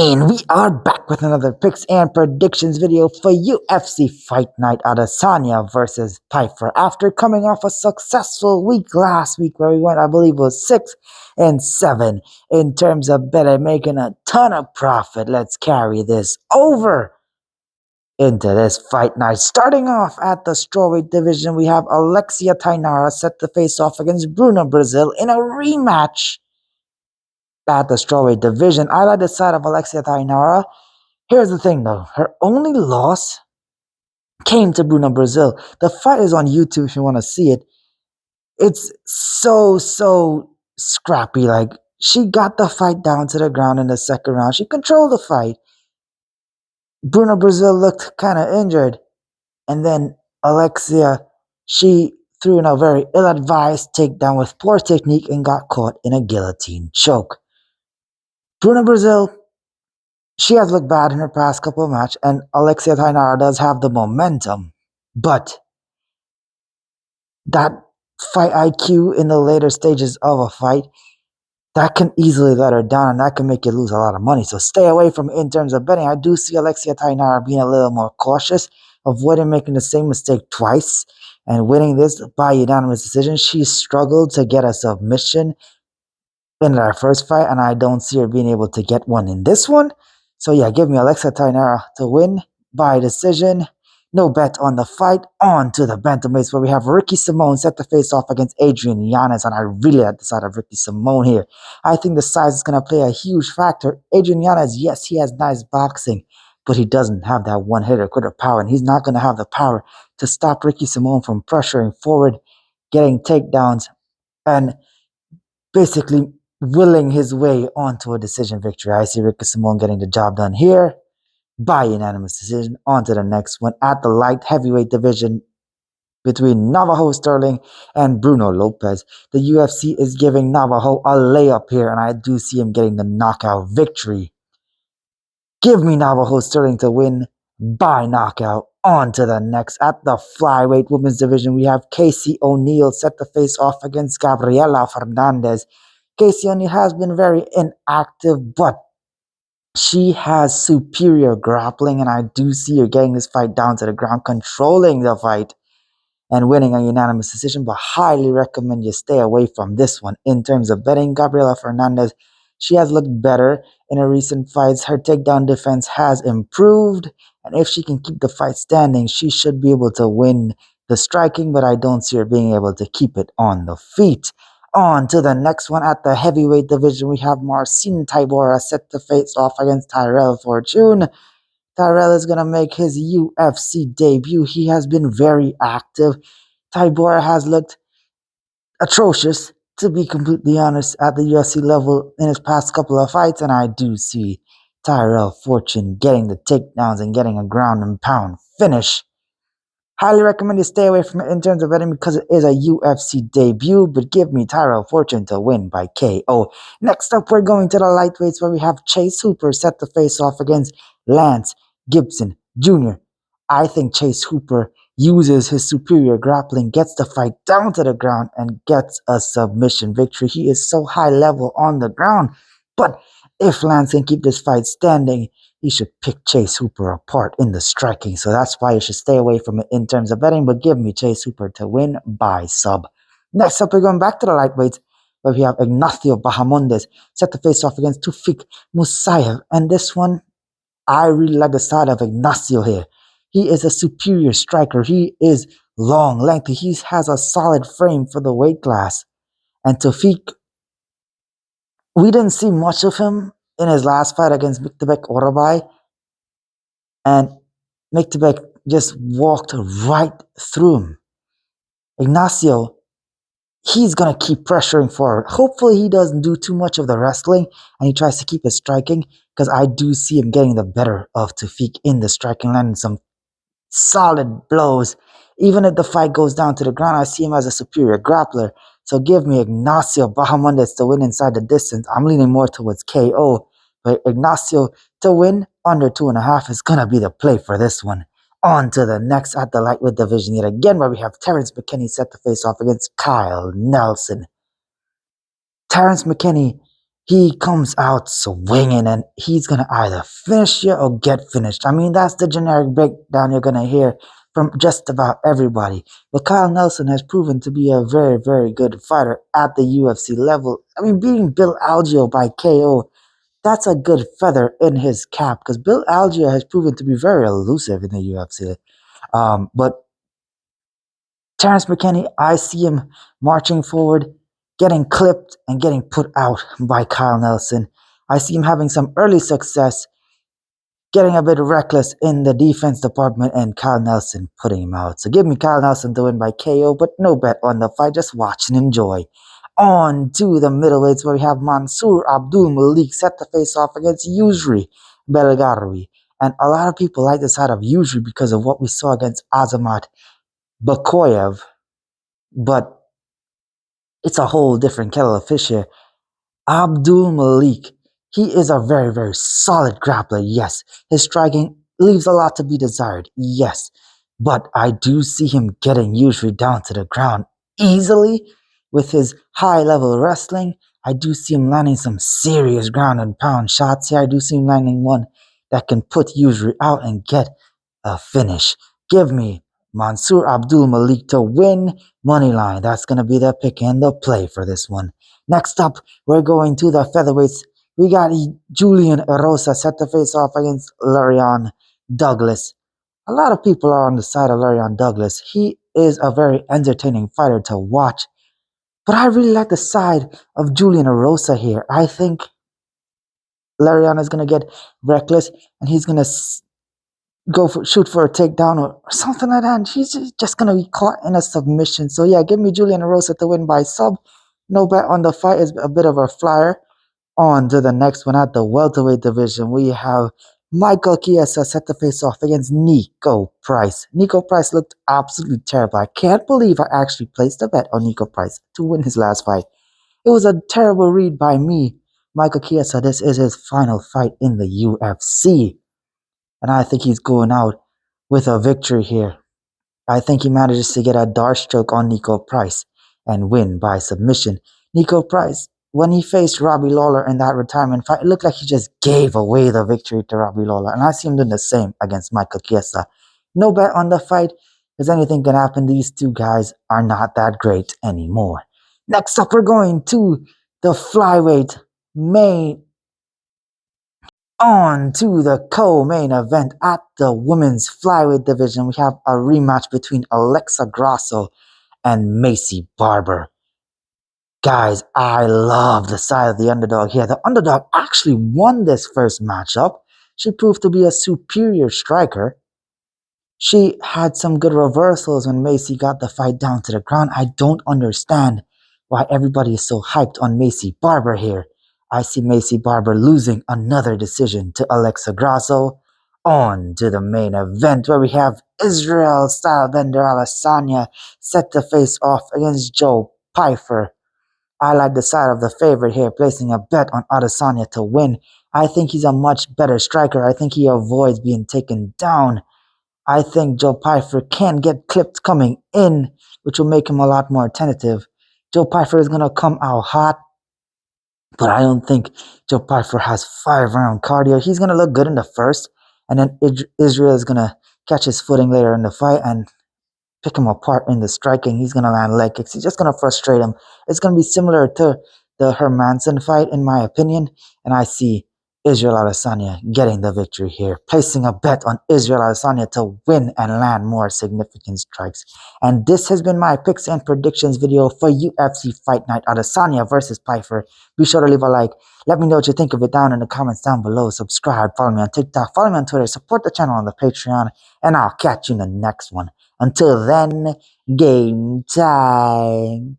And we are back with another picks and predictions video for UFC Fight Night. Adesanya versus Pyfer. After coming off a successful week last week where we went, I believe it was 6-7 in terms of betting, making a ton of profit. Let's carry this over into this fight night. Starting off at the strawweight division, we have Alexia Thainara set to face off against Bruno, Brazil in a rematch. At the strawweight division, I like the side of Alexia Thainara. Here's the thing though, her only loss came to Bruno, Brazil. The fight is on YouTube if you want to see it. It's so scrappy. Like, she got the fight down to the ground in the second round. She controlled the fight. Bruno, Brazil looked kind of injured. And then Alexia, she threw in a very ill-advised takedown with poor technique and got caught in a guillotine choke. Bruno, Brazil, she has looked bad in her past couple of matches, and Alexia Thainara does have the momentum, but that fight IQ in the later stages of a fight, that can easily let her down, and that can make you lose a lot of money. So stay away from it in terms of betting. I do see Alexia Thainara being a little more cautious, avoiding making the same mistake twice, and winning this by unanimous decision. She struggled to get a submission in her first fight, and I don't see her being able to get one in this one. So yeah, give me Alexia Thainara to win by decision. No bet on the fight. On to the bantamweights where we have Ricky Simón set to face off against Adrian Yanez, and I really like the side of Ricky Simón here. I think the size is going to play a huge factor. Adrian Yanez, yes, he has nice boxing, but he doesn't have that one-hitter quitter power, and he's not going to have the power to stop Ricky Simón from pressuring forward, getting takedowns, and basically willing his way onto a decision victory. I see Ricky Simón getting the job done here by unanimous decision. On to the next one at the light heavyweight division between Navajo, Stirling and Bruno Lopes. The UFC is giving Navajo a layup here, and I do see him getting the knockout victory. Give me Navajo Stirling to win by knockout. On to the next. At the flyweight women's division, we have Casey O'Neill set to face off against Gabriella Fernandes. Casey O'Neill has been very inactive, but she has superior grappling, and I do see her getting this fight down to the ground, controlling the fight, and winning a unanimous decision, but highly recommend you stay away from this one. In terms of betting, Gabriella Fernandes, she has looked better in her recent fights. Her takedown defense has improved, and if she can keep the fight standing, she should be able to win the striking, but I don't see her being able to keep it on the feet. On to the next one at the heavyweight division, we have Marcin Tybura set to face off against Tyrell Fortune. Tyrell is going to make his UFC debut. He has been very active. Tybura has looked atrocious, to be completely honest, at the UFC level in his past couple of fights, and I do see Tyrell Fortune getting the takedowns and getting a ground and pound finish. Highly recommend you stay away from it in terms of betting because it is a UFC debut, but give me Tyrell Fortune to win by KO. Next up, we're going to the lightweights where we have Chase Hooper set to face off against Lance Gibson Jr. I think Chase Hooper uses his superior grappling, gets the fight down to the ground, and gets a submission victory. He is so high level on the ground, but if Lance can keep this fight standing, he should pick Chase Hooper apart in the striking. So that's why you should stay away from it in terms of betting, but give me Chase Hooper to win by sub. Next up, we're going back to the lightweights where we have Ignacio Bahamondes set to face off against Tofiq Musayev. And this one, I really like the side of Ignacio here. He is a superior striker. He is long, lengthy. He has a solid frame for the weight class. And Tofiq, we didn't see much of him in his last fight against Miktebek Orabai, and Miktebek just walked right through him. Ignacio, he's going to keep pressuring forward. Hopefully he doesn't do too much of the wrestling and he tries to keep his striking, because I do see him getting the better of Tofiq in the striking, landing some solid blows. Even if the fight goes down to the ground, I see him as a superior grappler. So give me Ignacio Bahamondes to win inside the distance. I'm leaning more towards KO, but Ignacio to win under 2.5 is going to be the play for this one. On to the next at the lightweight division yet again, where we have Terrance McKinney set to face off against Kyle Nelson. Terrance McKinney He comes out swinging and he's going to either finish you or get finished. I mean, that's the generic breakdown you're going to hear from just about everybody. But Kyle Nelson has proven to be a very, very good fighter at the UFC level. I mean, beating Bill Algeo by KO, that's a good feather in his cap because Bill Algeo has proven to be very elusive in the UFC. But Terrance McKinney, I see him marching forward, getting clipped and getting put out by Kyle Nelson. I see him having some early success, getting a bit reckless in the defense department, and Kyle Nelson putting him out. So give me Kyle Nelson to win by KO, but no bet on the fight. Just watch and enjoy. On to the middleweights where we have Mansur Abdul-Malik set to face off against Yousri Belgaroui. And a lot of people like the side of Yousri because of what we saw against Azamat Bakoyev, but it's a whole different kettle of fish here. Abdul-Malik, he is a very, very solid grappler, yes. His striking leaves a lot to be desired, yes. But I do see him getting Yousri down to the ground easily with his high-level wrestling. I do see him landing some serious ground and pound shots here. I do see him landing one that can put Yousri out and get a finish. Give me Mansur Abdul-Malik to win money line. That's going to be the pick and the play for this one. Next up, we're going to the featherweights. We got Julian Erosa set to face off against Lerryan Douglas. A lot of people are on the side of Lerryan Douglas. He is a very entertaining fighter to watch. But I really like the side of Julian Erosa here. I think Lerryan is going to get reckless and he's going to shoot for a takedown or something like that, and she's just gonna be caught in a submission. So yeah, give me Julian Erosa to win by sub. No bet on the fight is a bit of a flyer. On to the next one at the welterweight division. We have Michael Chiesa set to face off against Niko Price. Niko Price looked absolutely terrible. I can't believe I actually placed a bet on Niko Price to win his last fight. It was a terrible read by me. Michael Chiesa, this is his final fight in the UFC. And I think he's going out with a victory here. I think he manages to get a dart stroke on Niko Price and win by submission. Niko Price, when he faced Robbie Lawler in that retirement fight, it looked like he just gave away the victory to Robbie Lawler. And I see him doing the same against Michael Chiesa. No bet on the fight, because anything can happen. These two guys are not that great anymore. Next up, we're going to the flyweight main. On to the co-main event at the women's flyweight division. We have a rematch between Alexia Grasso and Maycee Barber. Guys, I love the side of the underdog here. The underdog actually won this first matchup. She proved to be a superior striker. She had some good reversals when Maycee got the fight down to the ground. I don't understand why everybody is so hyped on Maycee Barber here. I see Maycee Barber losing another decision to Alexia Grasso. On to the main event where we have Israel Stylebender Adesanya set to face off against Joe Pyfer. I like the side of the favorite here, placing a bet on Adesanya to win. I think he's a much better striker. I think he avoids being taken down. I think Joe Pyfer can get clipped coming in, which will make him a lot more tentative. Joe Pyfer is going to come out hot, but I don't think Joe Pyfer has 5-round cardio. He's going to look good in the first, and then Israel is going to catch his footing later in the fight and pick him apart in the striking. He's going to land leg kicks. He's just going to frustrate him. It's going to be similar to the Hermanson fight, in my opinion, and I see Israel Adesanya getting the victory here, placing a bet on Israel Adesanya to win and land more significant strikes. And this has been my picks and predictions video for UFC Fight Night Adesanya versus Pyfer. Be sure to leave a like. Let me know what you think of it down in the comments down below. Subscribe, follow me on TikTok, follow me on Twitter, support the channel on the Patreon, and I'll catch you in the next one. Until then, game time.